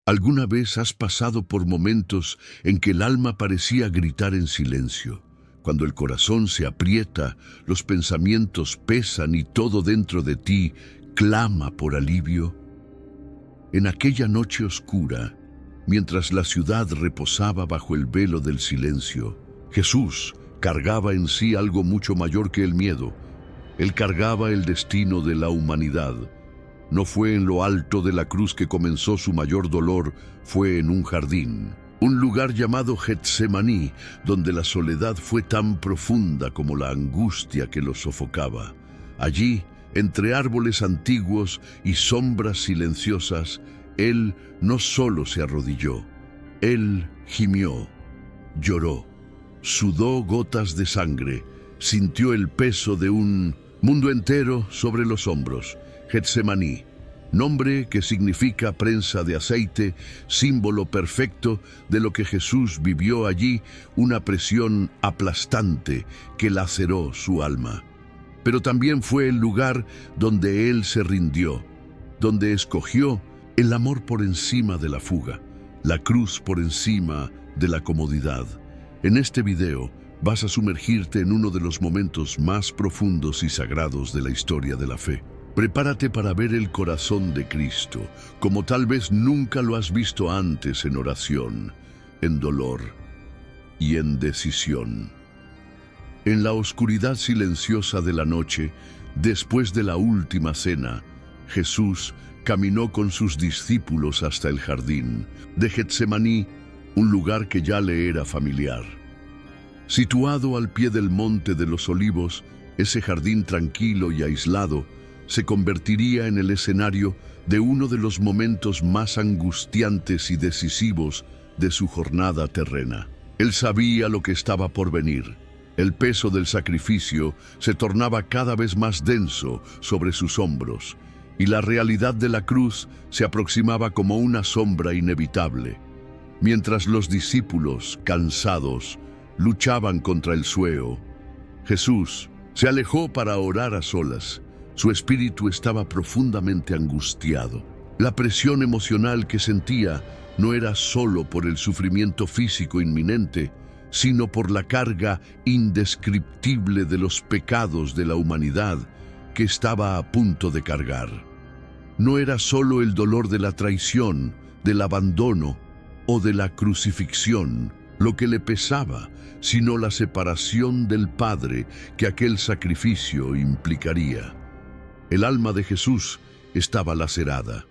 ¿Alguna vez has pasado por momentos en que el alma parecía gritar en silencio? Cuando el corazón se aprieta, los pensamientos pesan y todo dentro de ti clama por alivio. En aquella noche oscura, mientras la ciudad reposaba bajo el velo del silencio, Jesús cargaba en sí algo mucho mayor que el miedo. Él cargaba el destino de la humanidad. No fue en lo alto de la cruz que comenzó su mayor dolor, fue en un jardín, un lugar llamado Getsemaní, donde la soledad fue tan profunda como la angustia que lo sofocaba. Allí, entre árboles antiguos y sombras silenciosas, Él no solo se arrodilló, Él gimió, lloró, sudó gotas de sangre, sintió el peso de un mundo entero sobre los hombros. Getsemaní, nombre que significa prensa de aceite, símbolo perfecto de lo que Jesús vivió allí, una presión aplastante que laceró su alma. Pero también fue el lugar donde Él se rindió, donde escogió el amor por encima de la fuga, la cruz por encima de la comodidad. En este video vas a sumergirte en uno de los momentos más profundos y sagrados de la historia de la fe. Prepárate para ver el corazón de Cristo, como tal vez nunca lo has visto antes, en oración, en dolor y en decisión. En la oscuridad silenciosa de la noche, después de la última cena, Jesús caminó con sus discípulos hasta el jardín de Getsemaní, un lugar que ya le era familiar. Situado al pie del Monte de los Olivos, ese jardín tranquilo y aislado se convertiría en el escenario de uno de los momentos más angustiantes y decisivos de su jornada terrena. Él sabía lo que estaba por venir. El peso del sacrificio se tornaba cada vez más denso sobre sus hombros, y la realidad de la cruz se aproximaba como una sombra inevitable. Mientras los discípulos, cansados, luchaban contra el sueño, Jesús se alejó para orar a solas. Su espíritu estaba profundamente angustiado. La presión emocional que sentía no era solo por el sufrimiento físico inminente, sino por la carga indescriptible de los pecados de la humanidad que estaba a punto de cargar. No era solo el dolor de la traición, del abandono o de la crucifixión lo que le pesaba, sino la separación del Padre que aquel sacrificio implicaría. El alma de Jesús estaba lacerada.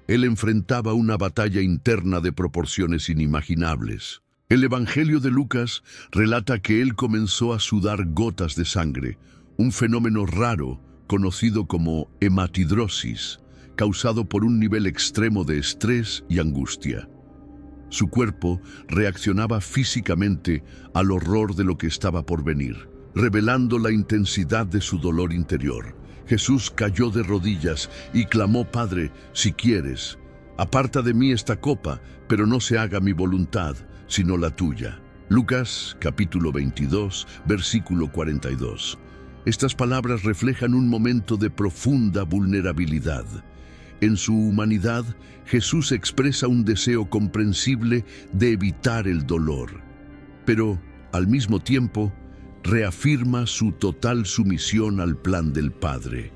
Él enfrentaba una batalla interna de proporciones inimaginables. El Evangelio de Lucas relata que él comenzó a sudar gotas de sangre, un fenómeno raro conocido como hematidrosis, causado por un nivel extremo de estrés y angustia. Su cuerpo reaccionaba físicamente al horror de lo que estaba por venir, revelando la intensidad de su dolor interior. Jesús cayó de rodillas y clamó: «Padre, si quieres, aparta de mí esta copa, pero no se haga mi voluntad, sino la tuya». Lucas capítulo 22, versículo 42. Estas palabras reflejan un momento de profunda vulnerabilidad. En su humanidad, Jesús expresa un deseo comprensible de evitar el dolor, pero, al mismo tiempo, reafirma su total sumisión al plan del Padre.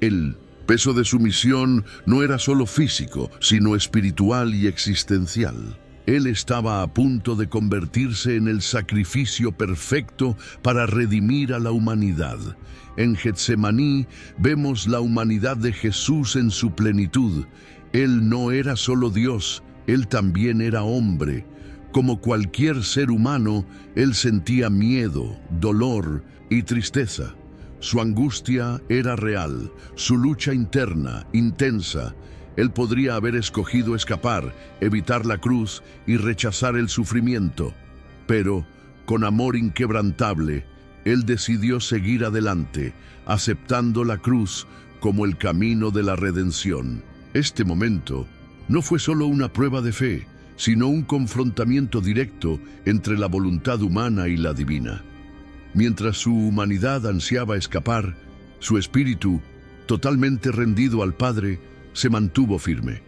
El peso de su misión no era solo físico, sino espiritual y existencial. Él estaba a punto de convertirse en el sacrificio perfecto para redimir a la humanidad. En Getsemaní vemos la humanidad de Jesús en su plenitud. Él no era solo Dios, Él también era hombre. Como cualquier ser humano, Él sentía miedo, dolor y tristeza. Su angustia era real, su lucha interna, intensa. Él podría haber escogido escapar, evitar la cruz y rechazar el sufrimiento. Pero, con amor inquebrantable, Él decidió seguir adelante, aceptando la cruz como el camino de la redención. Este momento no fue solo una prueba de fe, sino un confrontamiento directo entre la voluntad humana y la divina. Mientras su humanidad ansiaba escapar, su espíritu, totalmente rendido al Padre, se mantuvo firme.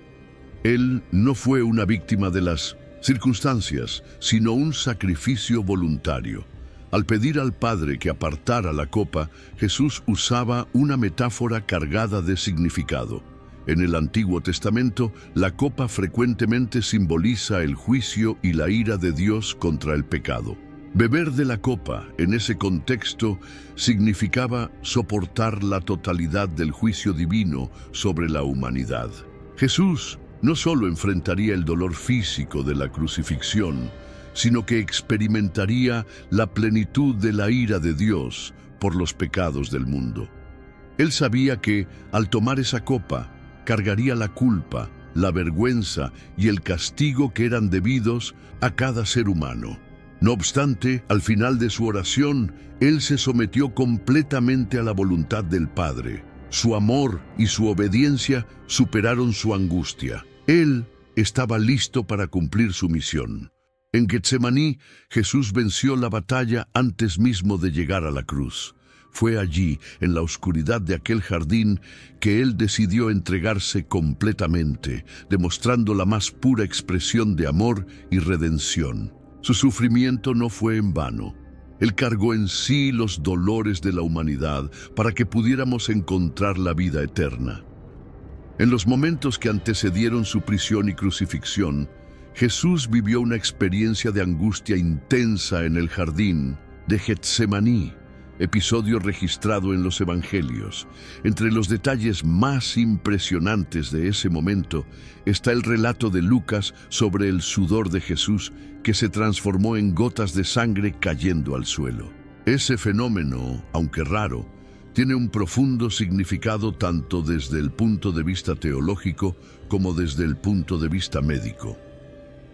Él no fue una víctima de las circunstancias, sino un sacrificio voluntario. Al pedir al Padre que apartara la copa, Jesús usaba una metáfora cargada de significado. En el Antiguo Testamento, la copa frecuentemente simboliza el juicio y la ira de Dios contra el pecado. Beber de la copa, en ese contexto, significaba soportar la totalidad del juicio divino sobre la humanidad. Jesús no solo enfrentaría el dolor físico de la crucifixión, sino que experimentaría la plenitud de la ira de Dios por los pecados del mundo. Él sabía que, al tomar esa copa, cargaría la culpa, la vergüenza y el castigo que eran debidos a cada ser humano. No obstante, al final de su oración, Él se sometió completamente a la voluntad del Padre. Su amor y su obediencia superaron su angustia. Él estaba listo para cumplir su misión. En Getsemaní, Jesús venció la batalla antes mismo de llegar a la cruz. Fue allí, en la oscuridad de aquel jardín, que Él decidió entregarse completamente, demostrando la más pura expresión de amor y redención. Su sufrimiento no fue en vano. Él cargó en sí los dolores de la humanidad para que pudiéramos encontrar la vida eterna. En los momentos que antecedieron su prisión y crucifixión, Jesús vivió una experiencia de angustia intensa en el jardín de Getsemaní, episodio registrado en los Evangelios. Entre los detalles más impresionantes de ese momento está el relato de Lucas sobre el sudor de Jesús que se transformó en gotas de sangre cayendo al suelo. Ese fenómeno, aunque raro, tiene un profundo significado tanto desde el punto de vista teológico como desde el punto de vista médico.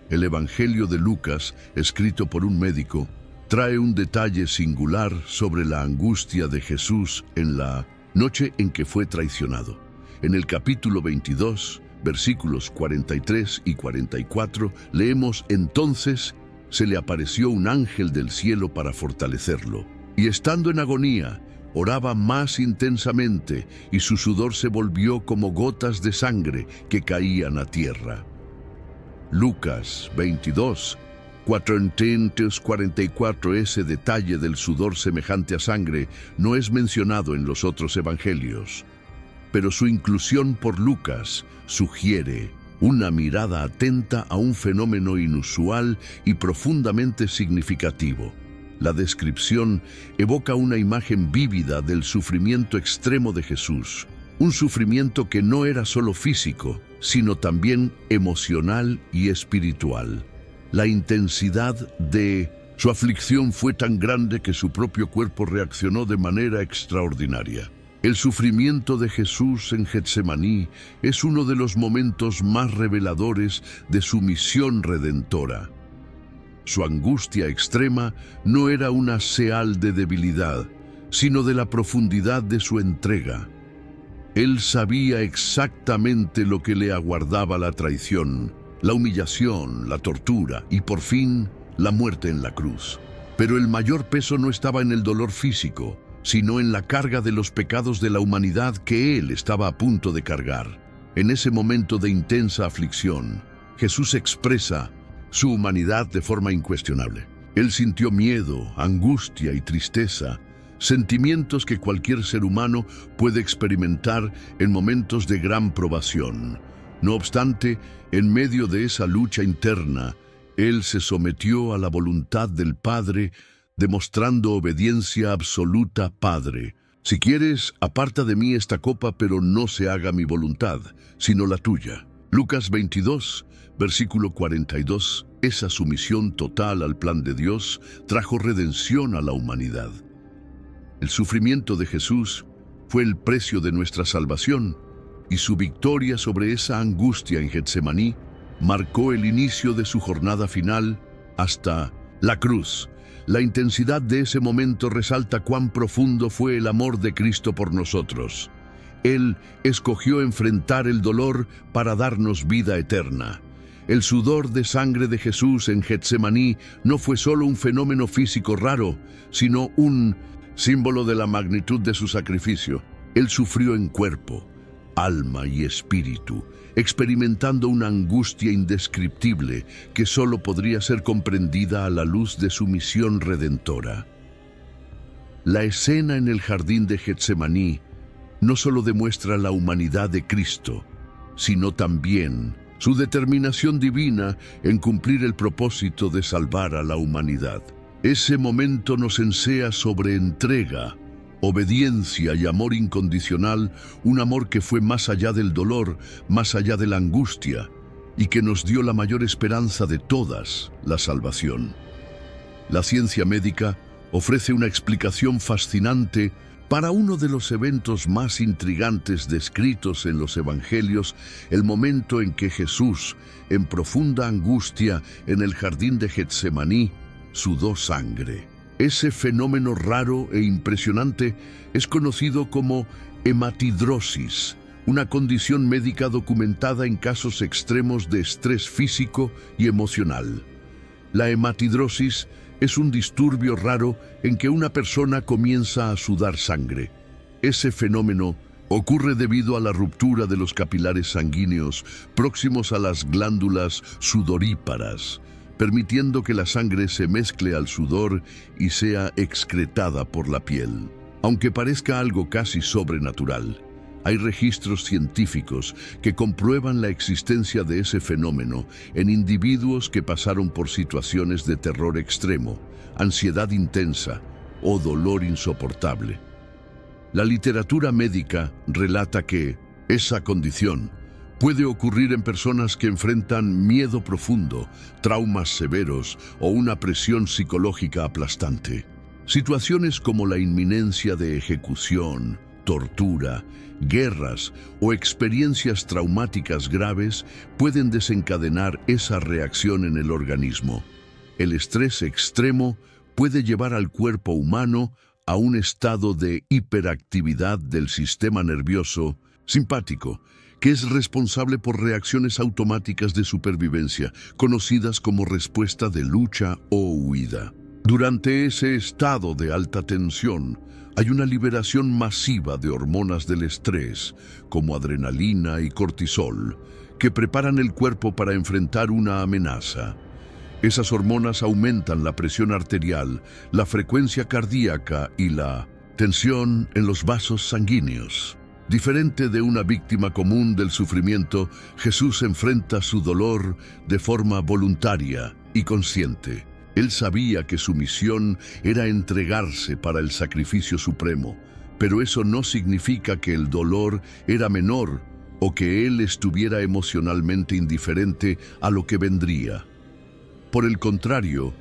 El Evangelio de Lucas, escrito por un médico, trae un detalle singular sobre la angustia de Jesús en la noche en que fue traicionado. En el capítulo 22, versículos 43 y 44, leemos: «Entonces se le apareció un ángel del cielo para fortalecerlo, y estando en agonía, oraba más intensamente, y su sudor se volvió como gotas de sangre que caían a tierra». Lucas 22, 444. Ese detalle del sudor semejante a sangre no es mencionado en los otros evangelios, pero su inclusión por Lucas sugiere una mirada atenta a un fenómeno inusual y profundamente significativo. La descripción evoca una imagen vívida del sufrimiento extremo de Jesús, un sufrimiento que no era solo físico, sino también emocional y espiritual. La intensidad de su aflicción fue tan grande que su propio cuerpo reaccionó de manera extraordinaria. El sufrimiento de Jesús en Getsemaní es uno de los momentos más reveladores de su misión redentora. Su angustia extrema no era una señal de debilidad, sino de la profundidad de su entrega. Él sabía exactamente lo que le aguardaba: la traición, la humillación, la tortura y, por fin, la muerte en la cruz. Pero el mayor peso no estaba en el dolor físico, sino en la carga de los pecados de la humanidad que Él estaba a punto de cargar. En ese momento de intensa aflicción, Jesús expresa su humanidad de forma incuestionable. Él sintió miedo, angustia y tristeza, sentimientos que cualquier ser humano puede experimentar en momentos de gran provación. No obstante, en medio de esa lucha interna, Él se sometió a la voluntad del Padre, demostrando obediencia absoluta. «Padre, si quieres, aparta de mí esta copa, pero no se haga mi voluntad, sino la tuya». Lucas 22, versículo 42. Esa sumisión total al plan de Dios trajo redención a la humanidad. El sufrimiento de Jesús fue el precio de nuestra salvación, y su victoria sobre esa angustia en Getsemaní marcó el inicio de su jornada final hasta la cruz. La intensidad de ese momento resalta cuán profundo fue el amor de Cristo por nosotros. Él escogió enfrentar el dolor para darnos vida eterna. El sudor de sangre de Jesús en Getsemaní no fue solo un fenómeno físico raro, sino un símbolo de la magnitud de su sacrificio. Él sufrió en cuerpo, alma y espíritu, experimentando una angustia indescriptible que solo podría ser comprendida a la luz de su misión redentora. La escena en el jardín de Getsemaní no solo demuestra la humanidad de Cristo, sino también su determinación divina en cumplir el propósito de salvar a la humanidad. Ese momento nos enseña sobre entrega, obediencia y amor incondicional, un amor que fue más allá del dolor, más allá de la angustia, y que nos dio la mayor esperanza de todas, la salvación. La ciencia médica ofrece una explicación fascinante para uno de los eventos más intrigantes descritos en los Evangelios, el momento en que Jesús, en profunda angustia en el jardín de Getsemaní, sudó sangre. Ese fenómeno raro e impresionante es conocido como hematidrosis, una condición médica documentada en casos extremos de estrés físico y emocional. La hematidrosis es un disturbio raro en que una persona comienza a sudar sangre. Ese fenómeno ocurre debido a la ruptura de los capilares sanguíneos próximos a las glándulas sudoríparas, permitiendo que la sangre se mezcle al sudor y sea excretada por la piel. Aunque parezca algo casi sobrenatural, hay registros científicos que comprueban la existencia de ese fenómeno en individuos que pasaron por situaciones de terror extremo, ansiedad intensa o dolor insoportable. La literatura médica relata que esa condición puede ocurrir en personas que enfrentan miedo profundo, traumas severos o una presión psicológica aplastante. Situaciones como la inminencia de ejecución, tortura, guerras o experiencias traumáticas graves pueden desencadenar esa reacción en el organismo. El estrés extremo puede llevar al cuerpo humano a un estado de hiperactividad del sistema nervioso simpático, que es responsable por reacciones automáticas de supervivencia, conocidas como respuesta de lucha o huida. Durante ese estado de alta tensión, hay una liberación masiva de hormonas del estrés, como adrenalina y cortisol, que preparan el cuerpo para enfrentar una amenaza. Esas hormonas aumentan la presión arterial, la frecuencia cardíaca y la tensión en los vasos sanguíneos. Diferente de una víctima común del sufrimiento, Jesús enfrenta su dolor de forma voluntaria y consciente. Él sabía que su misión era entregarse para el sacrificio supremo, pero eso no significa que el dolor era menor o que él estuviera emocionalmente indiferente a lo que vendría. Por el contrario,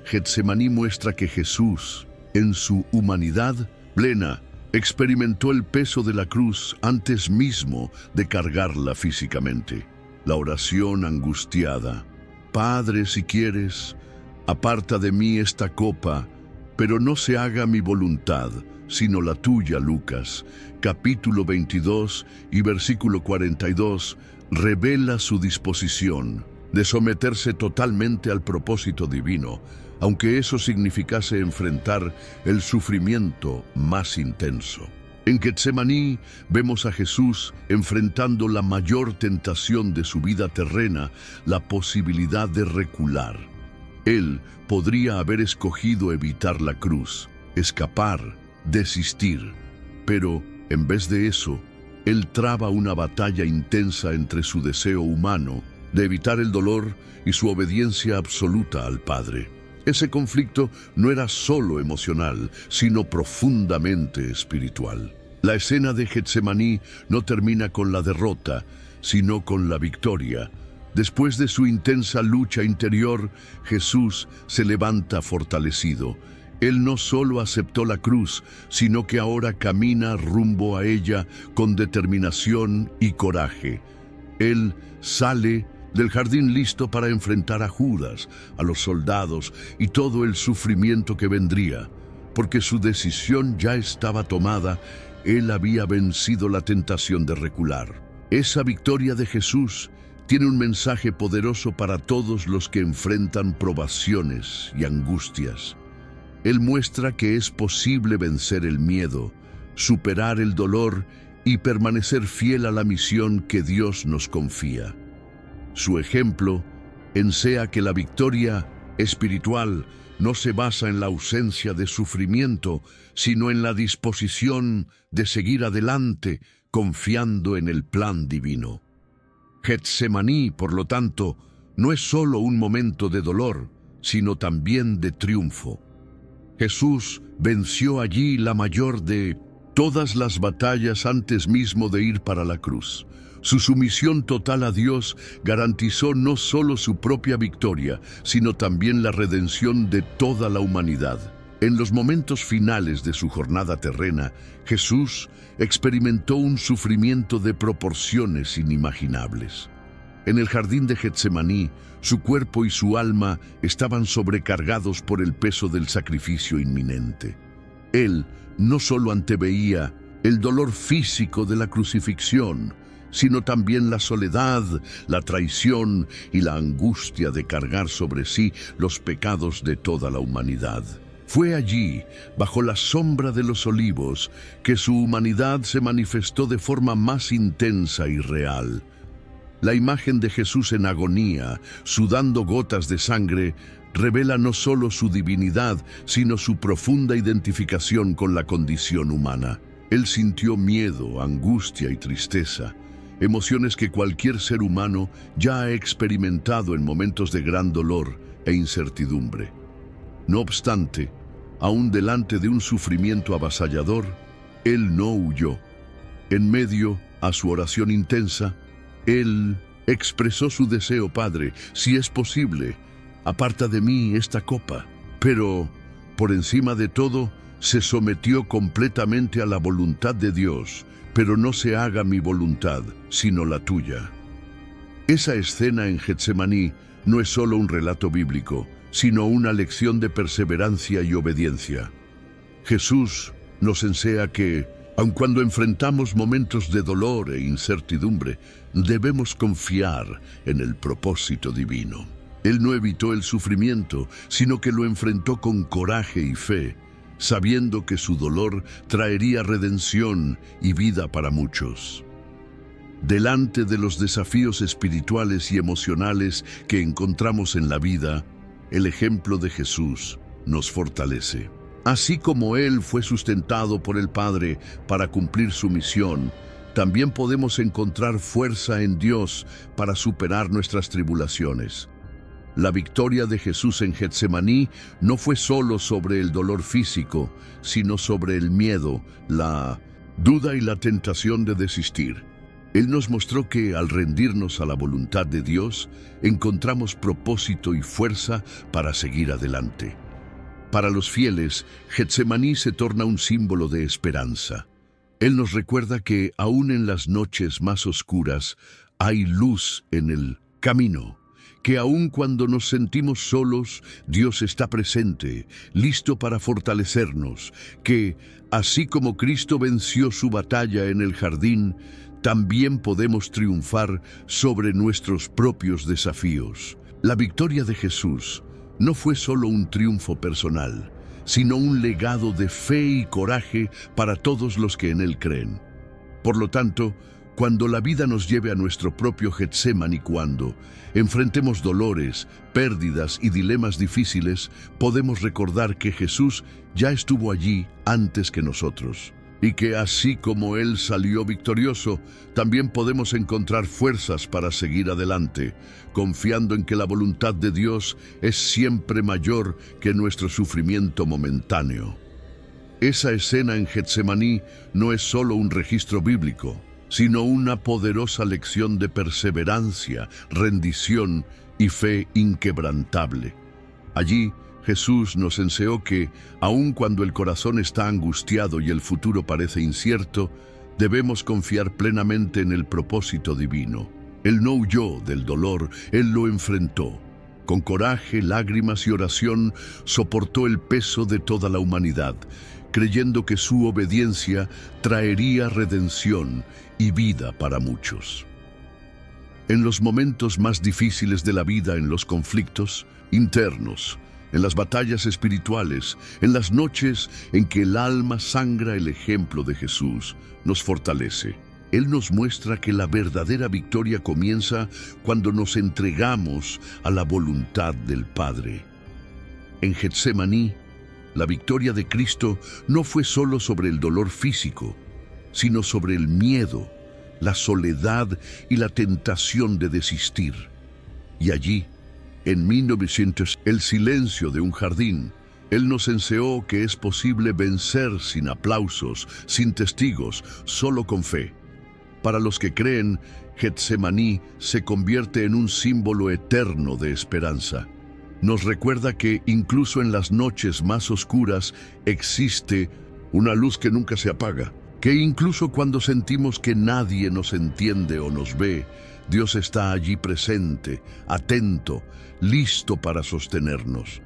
Getsemaní muestra que Jesús, en su humanidad plena, experimentó el peso de la cruz antes mismo de cargarla físicamente. La oración angustiada: Padre, si quieres, aparta de mí esta copa, pero no se haga mi voluntad, sino la tuya. Lucas, capítulo 22 y versículo 42, revela su disposición de someterse totalmente al propósito divino, aunque eso significase enfrentar el sufrimiento más intenso. En Getsemaní vemos a Jesús enfrentando la mayor tentación de su vida terrena, la posibilidad de recular. Él podría haber escogido evitar la cruz, escapar, desistir, pero en vez de eso, él traba una batalla intensa entre su deseo humano de evitar el dolor y su obediencia absoluta al Padre. Ese conflicto no era solo emocional, sino profundamente espiritual. La escena de Getsemaní no termina con la derrota, sino con la victoria. Después de su intensa lucha interior, Jesús se levanta fortalecido. Él no solo aceptó la cruz, sino que ahora camina rumbo a ella con determinación y coraje. Él sale del jardín listo para enfrentar a Judas, a los soldados y todo el sufrimiento que vendría. Porque su decisión ya estaba tomada, él había vencido la tentación de recular. Esa victoria de Jesús tiene un mensaje poderoso para todos los que enfrentan probaciones y angustias. Él muestra que es posible vencer el miedo, superar el dolor y permanecer fiel a la misión que Dios nos confía. Su ejemplo enseña que la victoria espiritual no se basa en la ausencia de sufrimiento, sino en la disposición de seguir adelante confiando en el plan divino. Getsemaní, por lo tanto, no es solo un momento de dolor, sino también de triunfo. Jesús venció allí la mayor de todas las batallas antes mismo de ir para la cruz. Su sumisión total a Dios garantizó no solo su propia victoria, sino también la redención de toda la humanidad. En los momentos finales de su jornada terrena, Jesús experimentó un sufrimiento de proporciones inimaginables. En el jardín de Getsemaní, su cuerpo y su alma estaban sobrecargados por el peso del sacrificio inminente. Él no solo anteveía el dolor físico de la crucifixión, sino también la soledad, la traición y la angustia de cargar sobre sí los pecados de toda la humanidad. Fue allí, bajo la sombra de los olivos, que su humanidad se manifestó de forma más intensa y real. La imagen de Jesús en agonía, sudando gotas de sangre, revela no solo su divinidad, sino su profunda identificación con la condición humana. Él sintió miedo, angustia y tristeza, emociones que cualquier ser humano ya ha experimentado en momentos de gran dolor e incertidumbre. No obstante, aún delante de un sufrimiento avasallador, Él no huyó. En medio a su oración intensa, Él expresó su deseo: Padre, si es posible, aparta de mí esta copa. Pero, por encima de todo, se sometió completamente a la voluntad de Dios. Pero no se haga mi voluntad, sino la tuya. Esa escena en Getsemaní no es solo un relato bíblico, sino una lección de perseverancia y obediencia. Jesús nos enseña que, aun cuando enfrentamos momentos de dolor e incertidumbre, debemos confiar en el propósito divino. Él no evitó el sufrimiento, sino que lo enfrentó con coraje y fe, sabiendo que su dolor traería redención y vida para muchos. Delante de los desafíos espirituales y emocionales que encontramos en la vida, el ejemplo de Jesús nos fortalece. Así como Él fue sustentado por el Padre para cumplir su misión, también podemos encontrar fuerza en Dios para superar nuestras tribulaciones. La victoria de Jesús en Getsemaní no fue solo sobre el dolor físico, sino sobre el miedo, la duda y la tentación de desistir. Él nos mostró que al rendirnos a la voluntad de Dios, encontramos propósito y fuerza para seguir adelante. Para los fieles, Getsemaní se torna un símbolo de esperanza. Él nos recuerda que aún en las noches más oscuras hay luz en el camino, que aun cuando nos sentimos solos, Dios está presente, listo para fortalecernos, que, así como Cristo venció su batalla en el jardín, también podemos triunfar sobre nuestros propios desafíos. La victoria de Jesús no fue solo un triunfo personal, sino un legado de fe y coraje para todos los que en Él creen. Por lo tanto, cuando la vida nos lleve a nuestro propio Getsemaní, cuando enfrentemos dolores, pérdidas y dilemas difíciles, podemos recordar que Jesús ya estuvo allí antes que nosotros, y que así como Él salió victorioso, también podemos encontrar fuerzas para seguir adelante, confiando en que la voluntad de Dios es siempre mayor que nuestro sufrimiento momentáneo. Esa escena en Getsemaní no es solo un registro bíblico, sino una poderosa lección de perseverancia, rendición y fe inquebrantable. Allí, Jesús nos enseñó que, aun cuando el corazón está angustiado y el futuro parece incierto, debemos confiar plenamente en el propósito divino. Él no huyó del dolor, Él lo enfrentó. Con coraje, lágrimas y oración, soportó el peso de toda la humanidad, creyendo que su obediencia traería redención y vida para muchos. En los momentos más difíciles de la vida, en los conflictos internos, en las batallas espirituales, en las noches en que el alma sangra, el ejemplo de Jesús nos fortalece. Él nos muestra que la verdadera victoria comienza cuando nos entregamos a la voluntad del Padre. En Getsemaní, la victoria de Cristo no fue solo sobre el dolor físico, sino sobre el miedo, la soledad y la tentación de desistir. Y allí, en 1900, el silencio de un jardín, Él nos enseñó que es posible vencer sin aplausos, sin testigos, solo con fe. Para los que creen, Getsemaní se convierte en un símbolo eterno de esperanza. Nos recuerda que incluso en las noches más oscuras existe una luz que nunca se apaga, que incluso cuando sentimos que nadie nos entiende o nos ve, Dios está allí presente, atento, listo para sostenernos.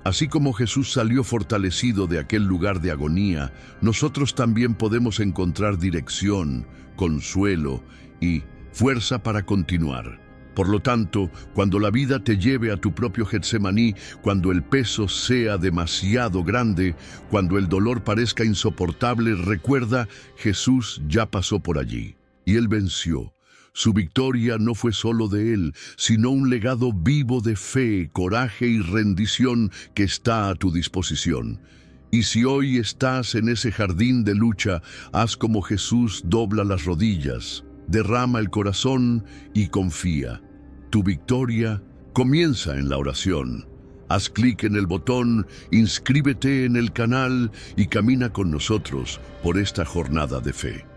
Así como Jesús salió fortalecido de aquel lugar de agonía, nosotros también podemos encontrar dirección, consuelo y fuerza para continuar. Por lo tanto, cuando la vida te lleve a tu propio Getsemaní, cuando el peso sea demasiado grande, cuando el dolor parezca insoportable, recuerda, Jesús ya pasó por allí y Él venció. Su victoria no fue solo de Él, sino un legado vivo de fe, coraje y rendición que está a tu disposición. Y si hoy estás en ese jardín de lucha, haz como Jesús, dobla las rodillas, derrama el corazón y confía. Tu victoria comienza en la oración. Haz clic en el botón, inscríbete en el canal y camina con nosotros por esta jornada de fe.